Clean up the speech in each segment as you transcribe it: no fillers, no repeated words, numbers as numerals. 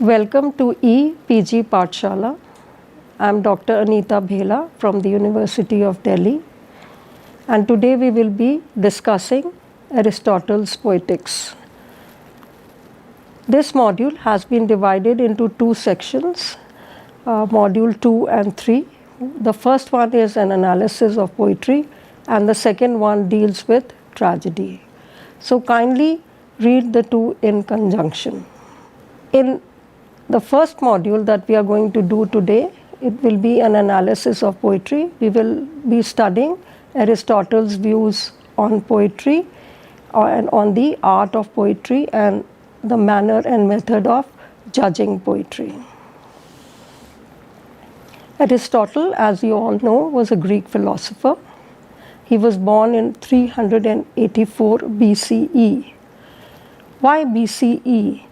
Welcome to EPG Pathshala. I am Dr. Anita Bhela from the University of Delhi, and today we will be discussing Aristotle's Poetics. This module has been divided into two sections, module 2 and 3. The first one is an analysis of poetry and the second one deals with tragedy. So kindly read the two in conjunction. In the first module that we are going to do today, it will be an analysis of poetry. We will be studying Aristotle's views on poetry and on the art of poetry and the manner and method of judging poetry. Aristotle, as you all know, was a Greek philosopher. He was born in 384 BCE. Why BCE?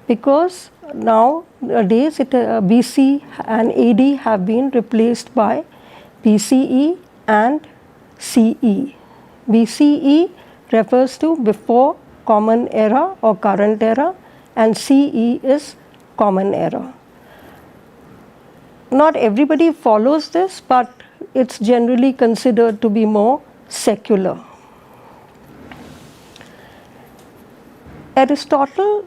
Because nowadays BC and AD have been replaced by BCE and CE. BCE refers to before common era or current era, and CE is common era. Not everybody follows this, but it's generally considered to be more secular. Aristotle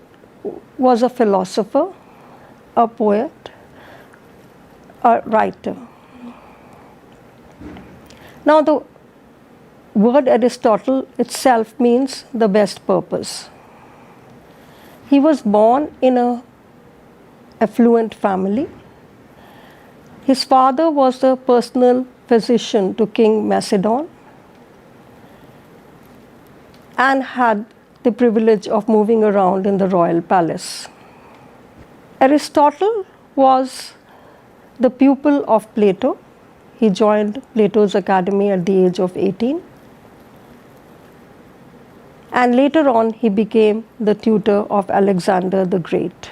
was a philosopher, a poet, a writer. Now the word Aristotle itself means the best purpose. He was born in an affluent family. His father was the personal physician to King Macedon and had the privilege of moving around in the royal palace. Aristotle was the pupil of Plato. He joined Plato's academy at the age of 18. And later on, he became the tutor of Alexander the Great.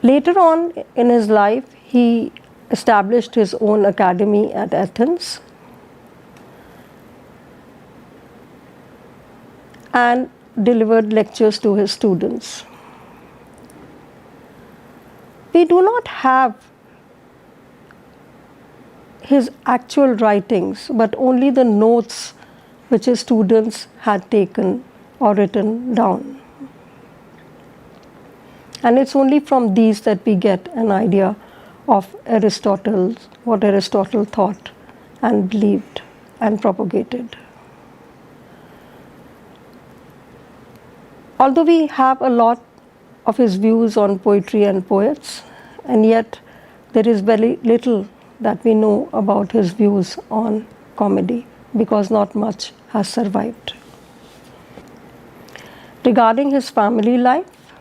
Later on in his life, he established his own academy at Athens and delivered lectures to his students. We do not have his actual writings, but only the notes which his students had taken or written down. And it's only from these that we get an idea of Aristotle, what Aristotle thought and believed and propagated. Although we have a lot of his views on poetry and poets, and yet there is very little that we know about his views on comedy, because not much has survived. Regarding his family life,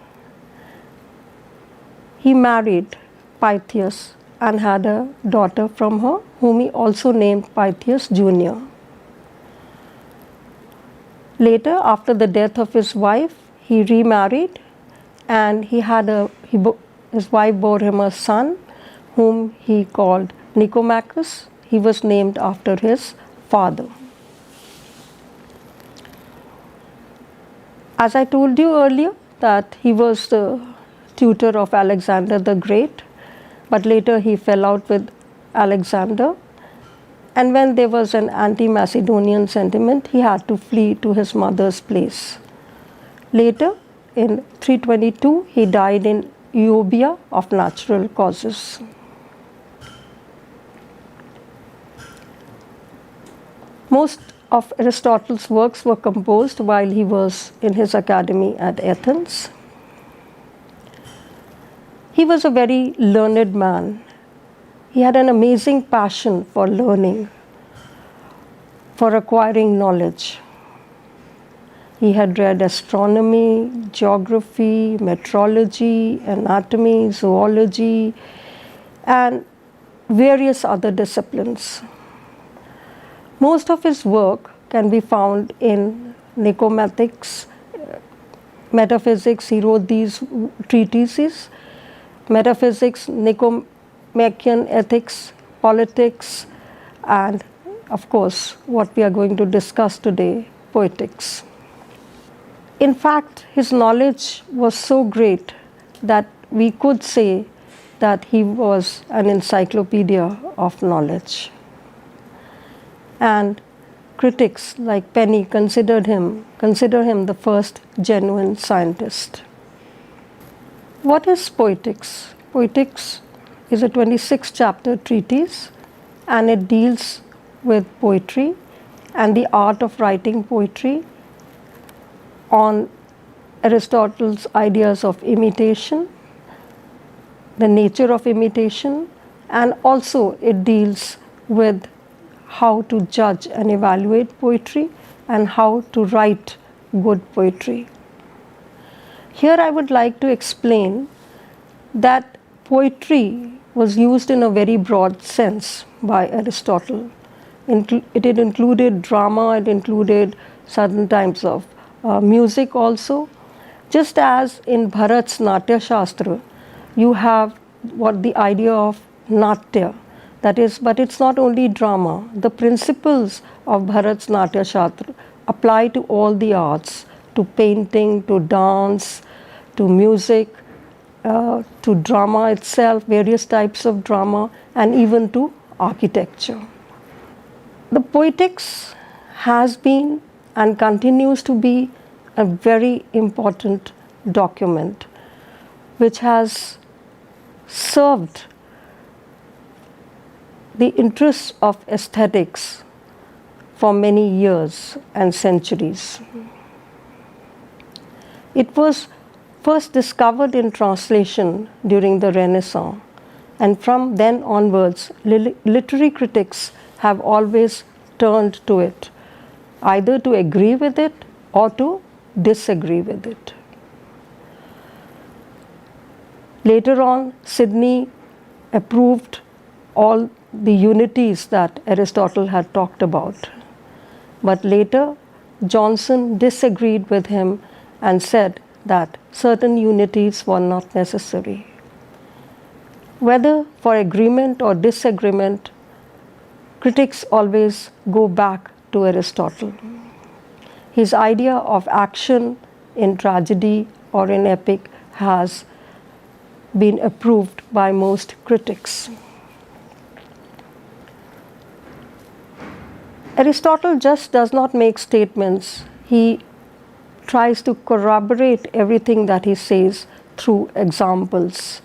he married Pythias and had a daughter from her, whom he also named Pythias Jr. Later, after the death of his wife, he remarried, and his wife bore him a son whom he called Nicomachus. He was named after his father. As I told you earlier, that he was the tutor of Alexander the Great, but later he fell out with Alexander, and when there was an anti-Macedonian sentiment, he had to flee to his mother's place. Later, in 322, he died in Euboea of natural causes. Most of Aristotle's works were composed while he was in his academy at Athens. He was a very learned man. He had an amazing passion for learning, for acquiring knowledge. He had read astronomy, geography, meteorology, anatomy, zoology, and various other disciplines. Most of his work can be found in Nicomachecs, metaphysics. He wrote these treatises: metaphysics, Nicomachean ethics, politics, and of course, what we are going to discuss today, poetics. In fact, his knowledge was so great that we could say that he was an encyclopedia of knowledge. And critics like Penny consider him the first genuine scientist. What is Poetics? Poetics is a 26-chapter treatise, and it deals with poetry and the art of writing poetry, on Aristotle's ideas of imitation, the nature of imitation, and also it deals with how to judge and evaluate poetry and how to write good poetry. Here I would like to explain that poetry was used in a very broad sense by Aristotle. It included drama, it included certain types of music also. Just as in Bharat's Natya Shastra, you have what the idea of Natya, that is, but it's not only drama. The principles of Bharat's Natya Shastra apply to all the arts, to painting, to dance, to music, to drama itself, various types of drama, and even to architecture. The Poetics has been and continues to be a very important document which has served the interests of aesthetics for many years and centuries. It was first discovered in translation during the Renaissance, and from then onwards, literary critics have always turned to it, either to agree with it or to disagree with it. Later on, Sidney approved all the unities that Aristotle had talked about. But later, Johnson disagreed with him and said that certain unities were not necessary. Whether for agreement or disagreement, critics always go back to Aristotle. His idea of action in tragedy or in epic has been approved by most critics. Aristotle just does not make statements. He tries to corroborate everything that he says through examples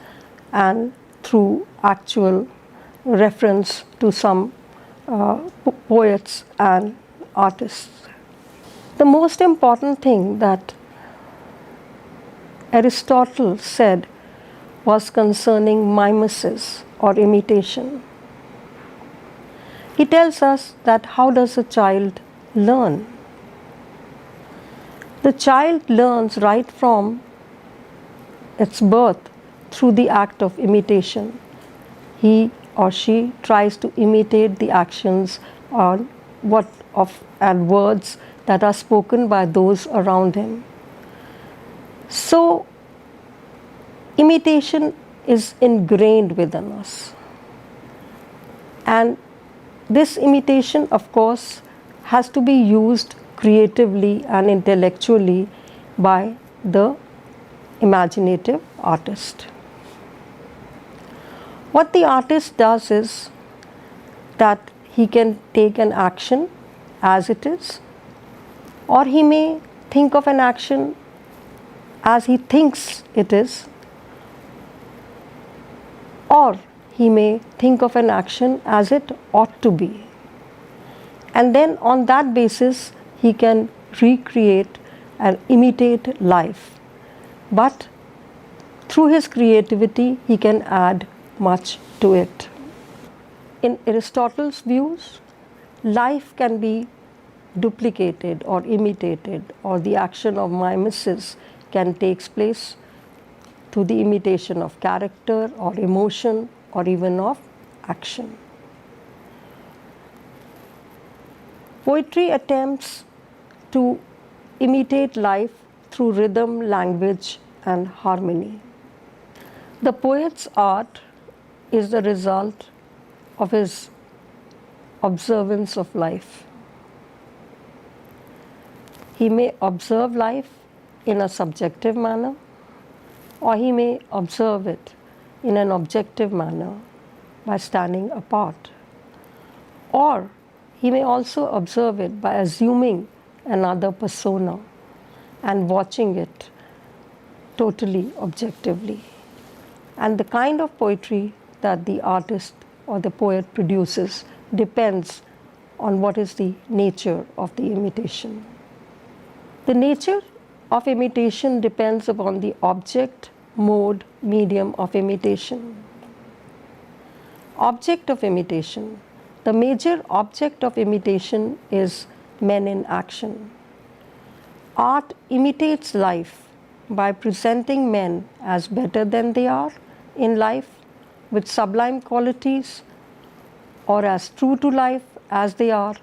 and through actual reference to some poets and artists. The most important thing that Aristotle said was concerning mimesis or imitation. He tells us that how does a child learn? The child learns right from its birth through the act of imitation. He or she tries to imitate the actions and words that are spoken by those around him. So, imitation is ingrained within us. And this imitation, of course, has to be used creatively and intellectually by the imaginative artist. What the artist does is that he can take an action as it is, or he may think of an action as he thinks it is, or he may think of an action as it ought to be. And then on that basis, he can recreate and imitate life. But through his creativity, he can add much to it. In Aristotle's views, life can be duplicated or imitated, or the action of mimesis can take place through the imitation of character or emotion or even of action. Poetry attempts to imitate life through rhythm, language, and harmony. The poet's art is the result of his observance of life. He may observe life in a subjective manner, or he may observe it in an objective manner by standing apart, or he may also observe it by assuming another persona and watching it totally objectively. And the kind of poetry that the artist or the poet produces depends on what is the nature of the imitation. The nature of imitation depends upon the object, mode, medium of imitation. Object of imitation. The major object of imitation is men in action. Art imitates life by presenting men as better than they are in life with sublime qualities, or as true to life as they are,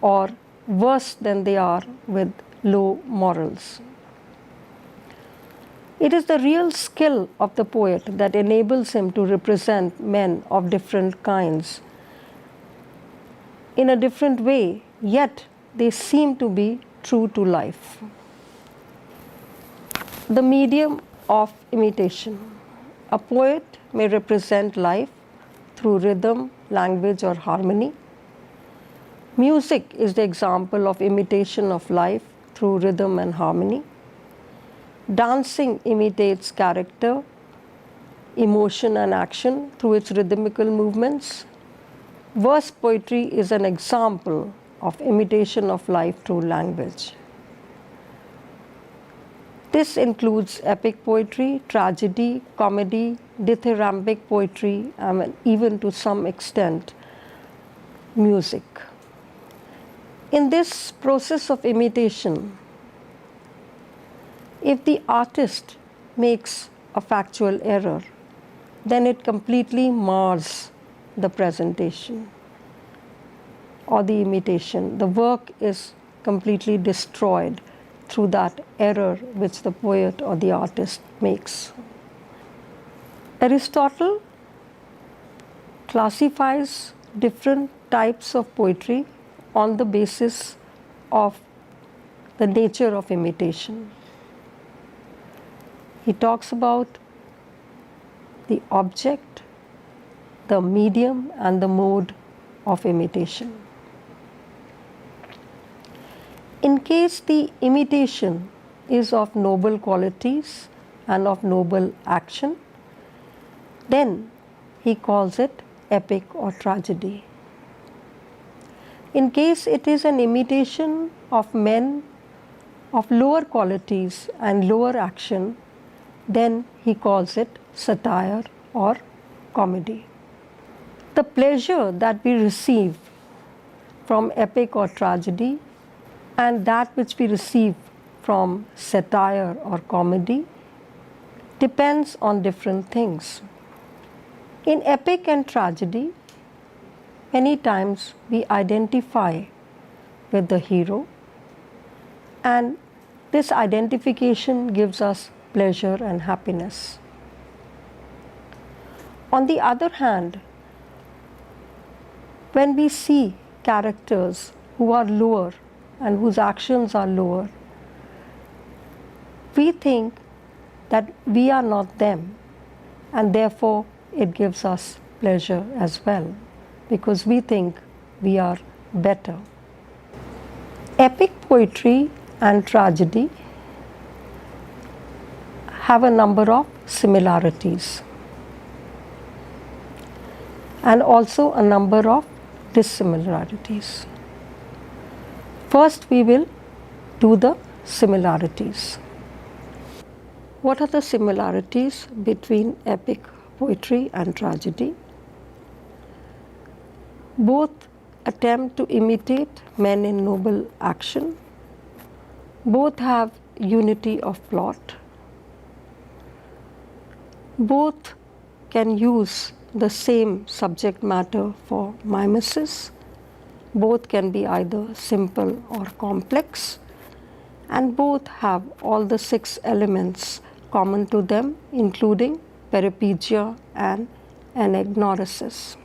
or worse than they are with low morals. It is the real skill of the poet that enables him to represent men of different kinds in a different way, yet they seem to be true to life. The medium of imitation. A poet may represent life through rhythm, language, or harmony. Music is the example of imitation of life through rhythm and harmony. Dancing imitates character, emotion, and action through its rhythmical movements. Verse poetry is an example of imitation of life through language. This includes epic poetry, tragedy, comedy, dithyrambic poetry, and even to some extent music. In this process of imitation, if the artist makes a factual error, then it completely mars the presentation or the imitation. The work is completely destroyed through that error which the poet or the artist makes. Aristotle classifies different types of poetry on the basis of the nature of imitation. He talks about the object, the medium, and the mode of imitation. In case the imitation is of noble qualities and of noble action, then he calls it epic or tragedy. In case it is an imitation of men of lower qualities and lower action, then he calls it satire or comedy. The pleasure that we receive from epic or tragedy and that which we receive from satire or comedy depends on different things. In epic and tragedy, many times we identify with the hero, and this identification gives us pleasure and happiness. On the other hand, when we see characters who are lower and whose actions are lower, we think that we are not them, and therefore it gives us pleasure as well, because we think we are better. Epic poetry and tragedy have a number of similarities and also a number of dissimilarities. First, we will do the similarities. What are the similarities between epic poetry and tragedy? Both attempt to imitate men in noble action. Both have unity of plot. Both can use the same subject matter for mimesis. Both can be either simple or complex, and both have all the 6 elements common to them, including peripegia and anagnorisis.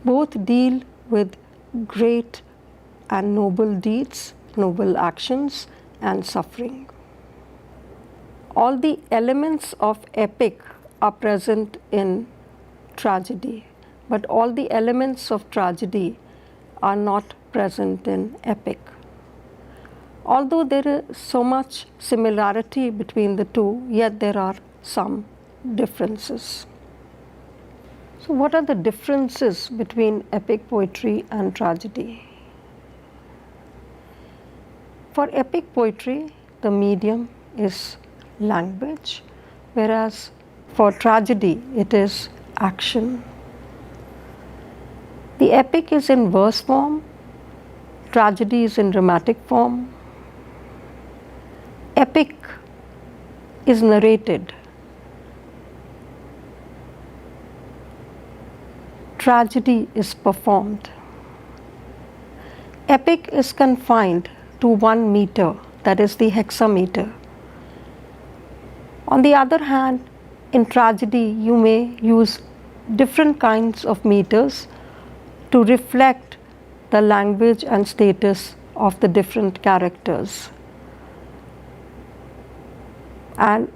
Both deal with great and noble deeds, noble actions, and suffering. all the elements of epic are present in tragedy, but all the elements of tragedy are not present in epic. Although there is so much similarity between the two, yet there are some differences. So what are the differences between epic poetry and tragedy? For epic poetry, the medium is language, whereas for tragedy, it is action. The epic is in verse form, tragedy is in dramatic form. Epic is narrated. Tragedy is performed. Epic is confined to 1 meter, that is the hexameter. On the other hand, in tragedy, you may use different kinds of meters to reflect the language and status of the different characters.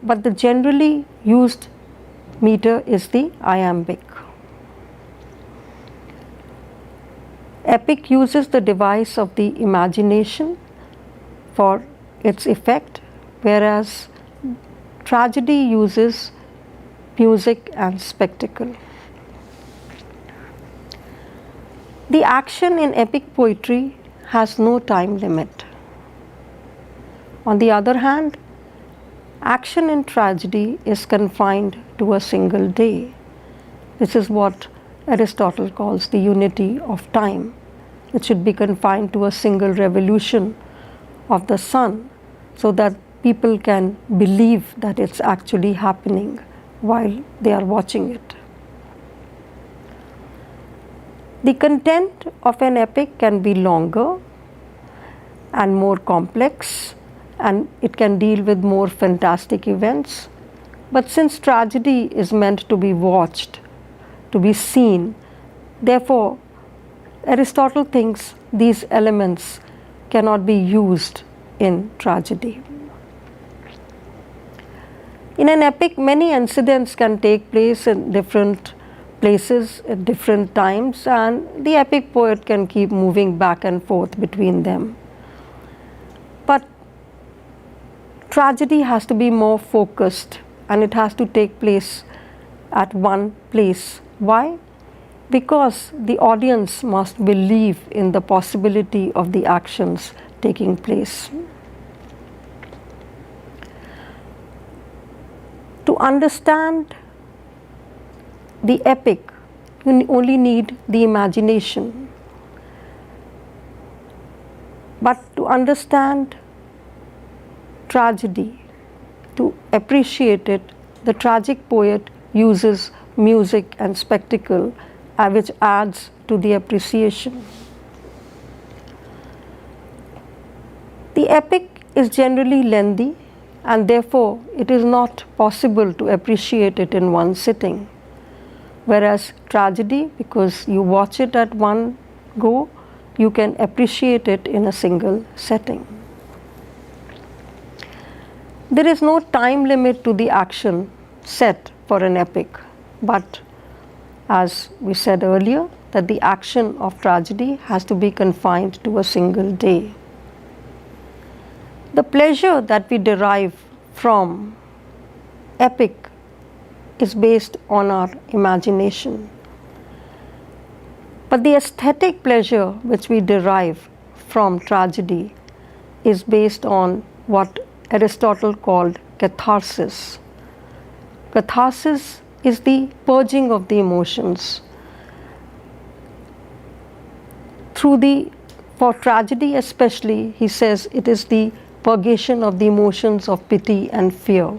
But the generally used meter is the iambic. Epic uses the device of the imagination for its effect, whereas tragedy uses music and spectacle. The action in epic poetry has no time limit. On the other hand, action in tragedy is confined to a single day. This is what Aristotle calls the unity of time. It should be confined to a single revolution of the sun so that people can believe that it's actually happening while they are watching it. The content of an epic can be longer and more complex, and it can deal with more fantastic events. But since tragedy is meant to be watched, to be seen, therefore Aristotle thinks these elements cannot be used in tragedy. In an epic, many incidents can take place in different places at different times, and the epic poet can keep moving back and forth between them. But tragedy has to be more focused, and it has to take place at one place. Why? Because the audience must believe in the possibility of the actions taking place. To understand the epic, you only need the imagination. But to understand tragedy, to appreciate it, the tragic poet uses music and spectacle, which adds to the appreciation. The epic is generally lengthy, and therefore it is not possible to appreciate it in one sitting. Whereas tragedy, because you watch it at one go, you can appreciate it in a single setting. There is no time limit to the action set for an epic, but as we said earlier, that the action of tragedy has to be confined to a single day. The pleasure that we derive from epic is based on our imagination. But the aesthetic pleasure which we derive from tragedy is based on what Aristotle called catharsis. Catharsis is the purging of the emotions. For tragedy especially, he says it is the purgation of the emotions of pity and fear.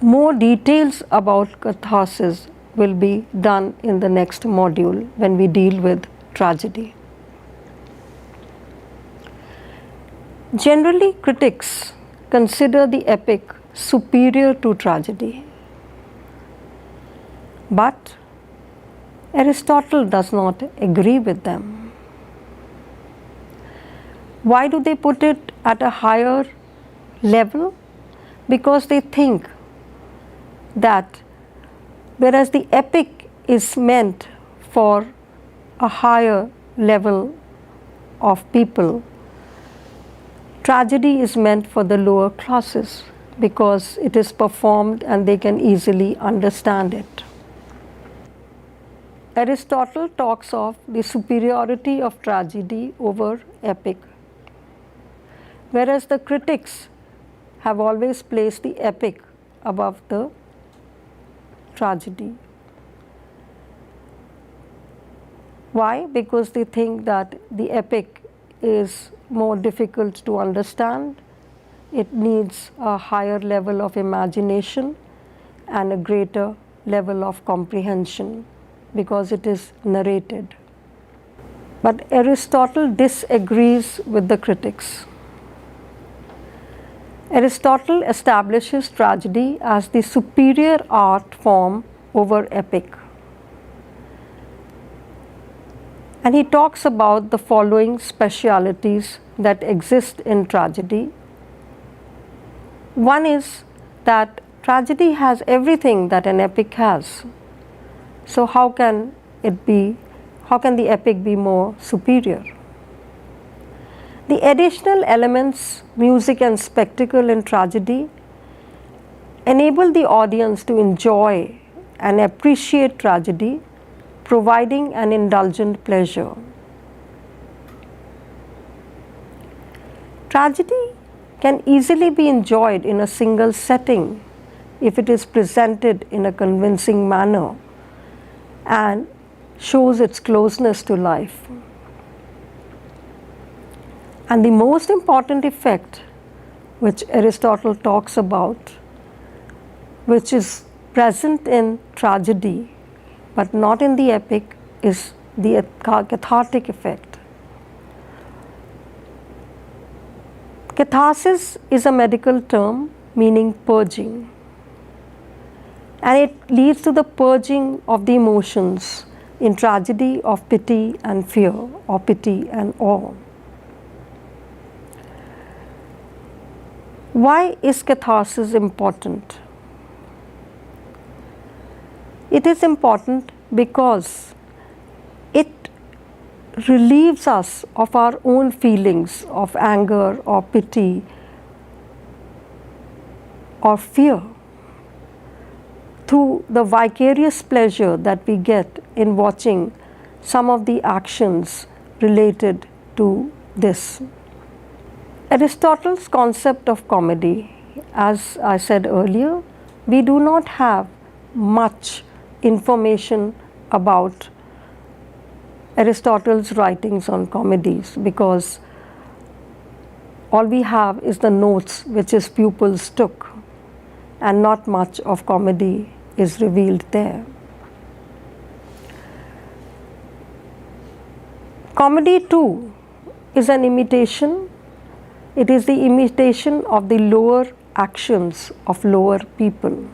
More details about catharsis will be done in the next module when we deal with tragedy. Generally, critics consider the epic superior to tragedy. But Aristotle does not agree with them. Why do they put it at a higher level because they think that whereas the epic is meant for a higher level of people, tragedy is meant for the lower classes because it is performed and they can easily understand it. Aristotle talks of the superiority of tragedy over epic, whereas the critics have always placed the epic above the tragedy. Why? Because they think that the epic is more difficult to understand, it needs a higher level of imagination and a greater level of comprehension because it is narrated. But Aristotle disagrees with the critics. Aristotle establishes tragedy as the superior art form over epic. And he talks about the following specialities that exist in tragedy. One is that tragedy has everything that an epic has. So how can the epic be more superior? The additional elements, music and spectacle in tragedy, enable the audience to enjoy and appreciate tragedy, providing an indulgent pleasure. Tragedy can easily be enjoyed in a single setting if it is presented in a convincing manner and shows its closeness to life. And the most important effect which Aristotle talks about, which is present in tragedy but not in the epic, is the cathartic effect. Catharsis is a medical term meaning purging, and it leads to the purging of the emotions in tragedy of pity and fear, or pity and awe. Why is catharsis important? It is important because it relieves us of our own feelings of anger or pity or fear through the vicarious pleasure that we get in watching some of the actions related to this. Aristotle's concept of comedy, as I said earlier, we do not have much information about Aristotle's writings on comedies because all we have is the notes which his pupils took, and not much of comedy is revealed there. Comedy too is an imitation. It is the imitation of the lower actions of lower people.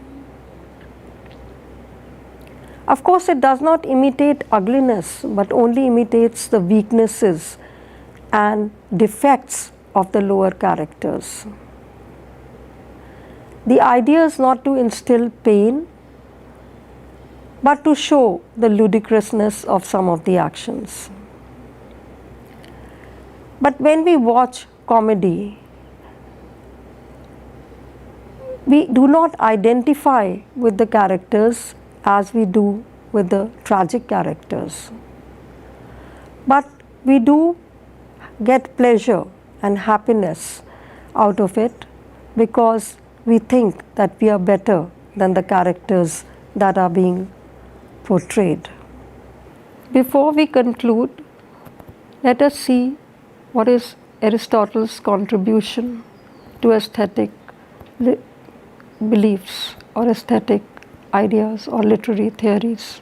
Of course, it does not imitate ugliness, but only imitates the weaknesses and defects of the lower characters. The idea is not to instill pain, but to show the ludicrousness of some of the actions. But when we watch comedy, we do not identify with the characters as we do with the tragic characters. But we do get pleasure and happiness out of it because we think that we are better than the characters that are being portrayed. Before we conclude, let us see what is Aristotle's contribution to aesthetic beliefs or aesthetic ideas or literary theories.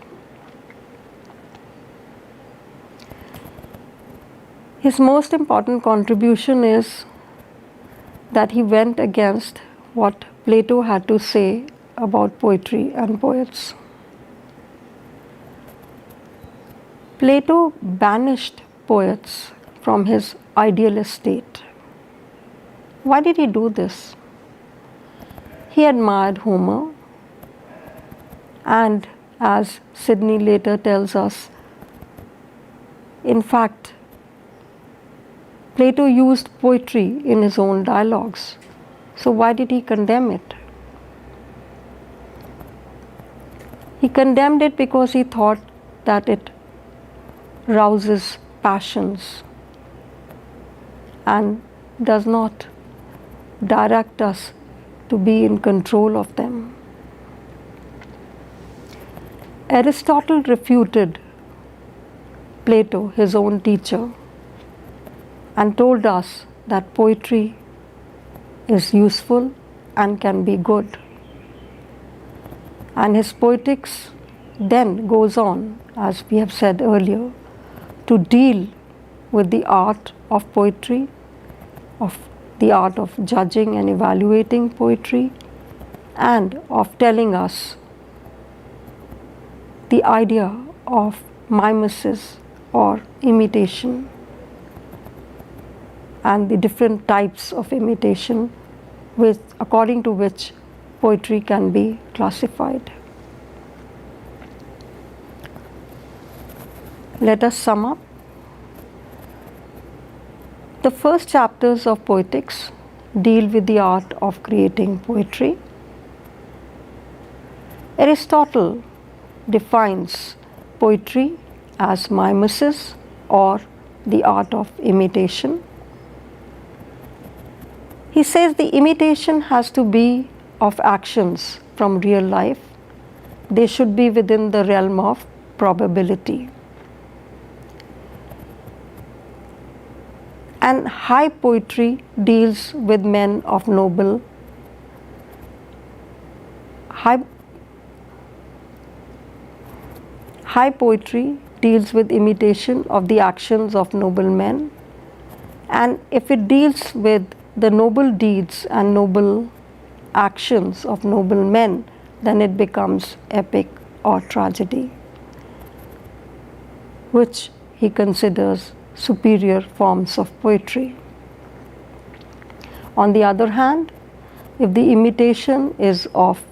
His most important contribution is that he went against what Plato had to say about poetry and poets. Plato banished poets from his idealist state. Why did he do this? He admired Homer, and as Sidney later tells us, in fact, Plato used poetry in his own dialogues. So why did he condemn it? He condemned it because he thought that it rouses passions and does not direct us to be in control of them. Aristotle refuted Plato, his own teacher, and told us that poetry is useful and can be good. And his Poetics then goes on, as we have said earlier, to deal with the art of poetry, of the art of judging and evaluating poetry, and of telling us the idea of mimesis or imitation and the different types of imitation according to which poetry can be classified. Let us sum up. The first chapters of Poetics deal with the art of creating poetry. Aristotle defines poetry as mimesis or the art of imitation. He says the imitation has to be of actions from real life. They should be within the realm of probability. And high poetry deals with men of noble. High poetry deals with imitation of the actions of noble men. And if it deals with the noble deeds and noble actions of noble men, then it becomes epic or tragedy, which he considers superior forms of poetry. On the other hand, if the imitation is of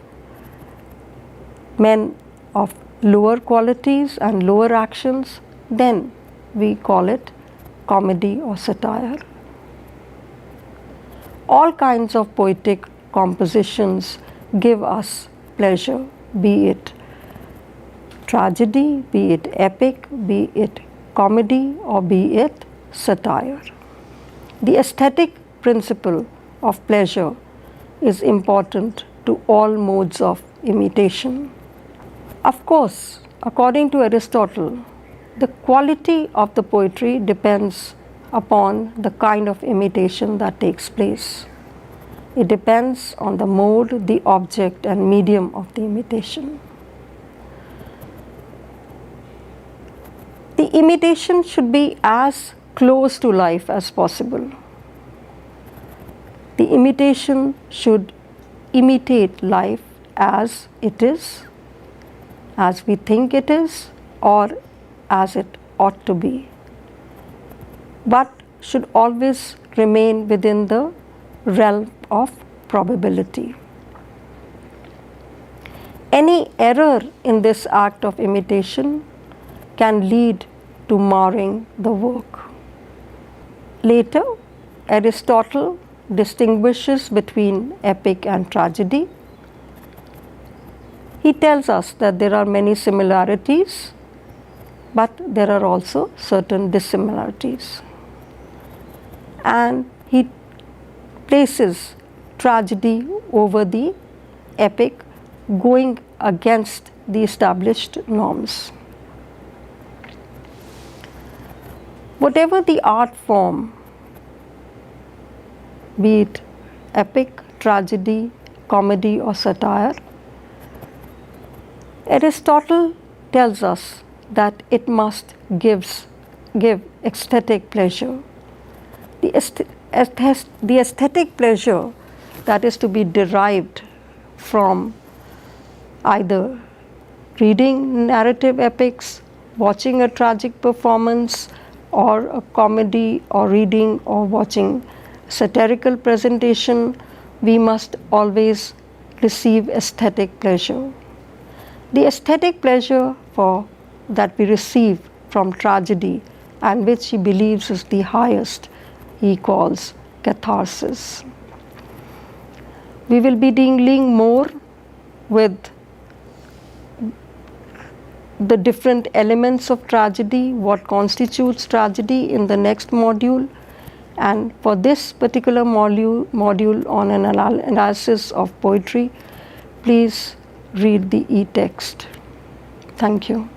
men of lower qualities and lower actions, then we call it comedy or satire. All kinds of poetic compositions give us pleasure, be it tragedy, be it epic, be it comedy, or be it satire. The aesthetic principle of pleasure is important to all modes of imitation. Of course, according to Aristotle, the quality of the poetry depends upon the kind of imitation that takes place. It depends on the mode, the object, and medium of the imitation. The imitation should be as close to life as possible. The imitation should imitate life as it is, as we think it is, or as it ought to be, but should always remain within the realm of probability. Any error in this act of imitation can lead to marring the work. Later, Aristotle distinguishes between epic and tragedy. He tells us that there are many similarities, but there are also certain dissimilarities. And he places tragedy over the epic, going against the established norms. Whatever the art form, be it epic, tragedy, comedy, or satire, Aristotle tells us that it must give aesthetic pleasure. The aesthetic pleasure that is to be derived from either reading narrative epics, watching a tragic performance, or a comedy, or reading or watching satirical presentation, we must always receive aesthetic pleasure. The aesthetic pleasure that we receive from tragedy, and which he believes is the highest, he calls catharsis. We will be dealing more with the different elements of tragedy, what constitutes tragedy, in the next module. And for this particular module on an analysis of poetry, please read the e-text. Thank you.